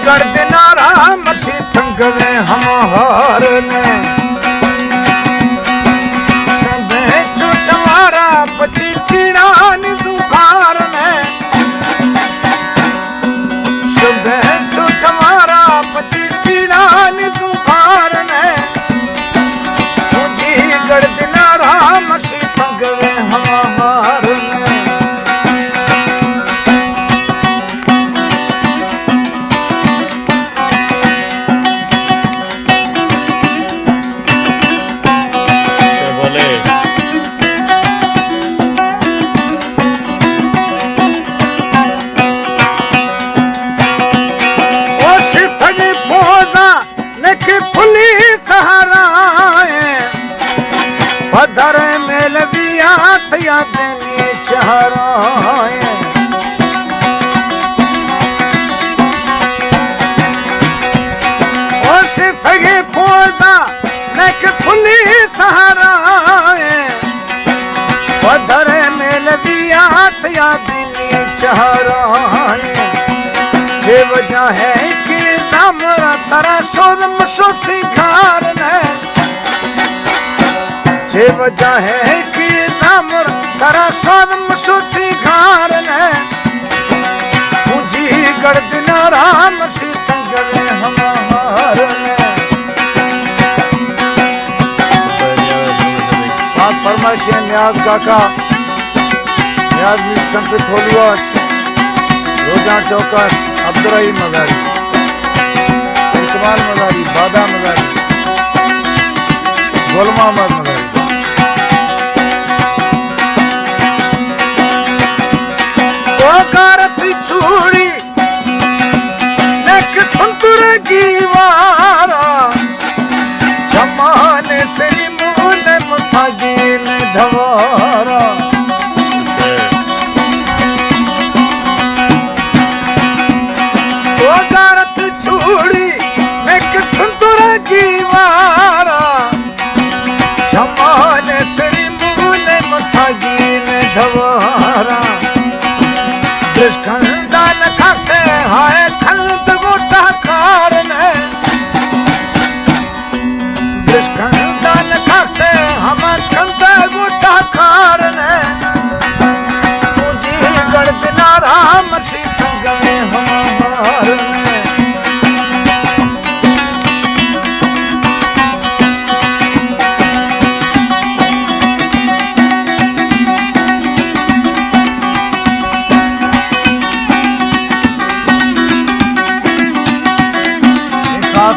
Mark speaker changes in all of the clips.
Speaker 1: गर्द नारा मसी तंगवे हमार ने सबे चुटवारा पची चिड़ा निजुहार ने सबे चुटवारा पची चिड़ा निजुहार ने मुझी गर्द नारा मसी तंगवे हमार ने पधर मेल बिया थया देनी चहराए ओ सिफगे पोजा नक फुली सहाराए पधर मेल बिया थया देनी चहराए जे वजह है कि सामरा तरा सोद मशो सिंगार ने जे वजह है कि सामर तरा सोद मशो सिंगार ने मुझी गर्द नारा मसी तंगवे हमार ने आज फरमाइश न्याज काका न्याज मिल्क सेंटर खोलुआस रोजा चौकस अब्दुर्रहीम मजारी इकबाल मजारी बादा मजारी गुल मोहम्मद मजारी चूड़ी नेक संतुर की वारा जमाने से मुन मुसागिन धवारा वो गारत चूड़ी नेक संतुर की वारा जमाने से मुन मुसागिन धवारा खंदान खाते हाय खंद गोटा कारने खंदान खाते हम खंद गोटा कारने मुझे गर्द नारा मसी तंगवे हमार ने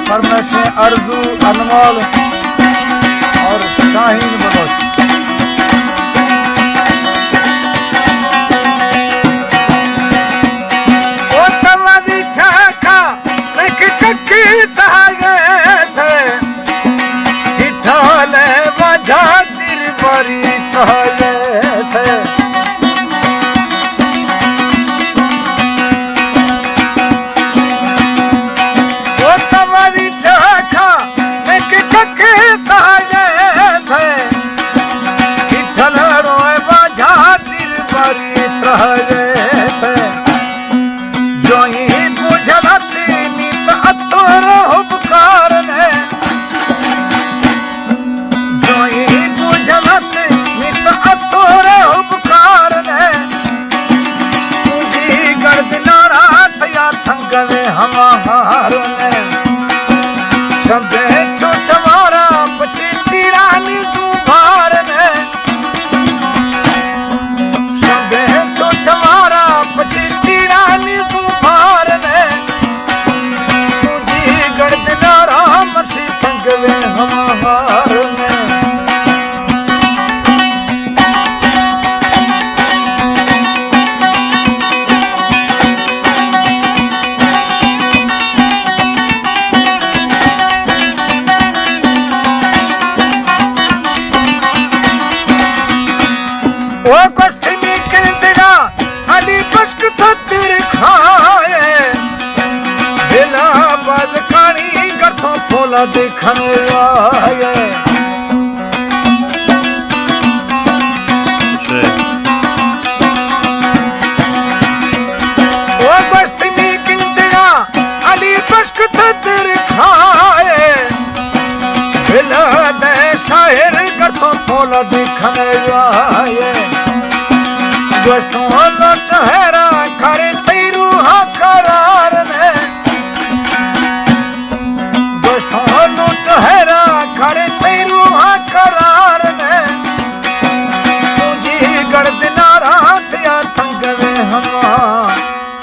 Speaker 1: फरमाइश अर्जू अनमोल और शाहीन बलोच ओ तवादी छाका एक कक्की सहागे थे जिठाले वजह दिल बरी कहले थे हमार ने सबे चोटवारा पची चिड़ा निजुहार ने सबे चोटवारा पची चिड़ा निजुहार ने मुझी गर्द नारा मसी तंगवे हमार ने वो कष्ट में कहतेगा अली पश्क तो तेरे खाए बिला बाज कानी गर्थों पोला देखने आए वो कष्ट में कहतेगा अली मोल दिखने आए दोस्तों लुट है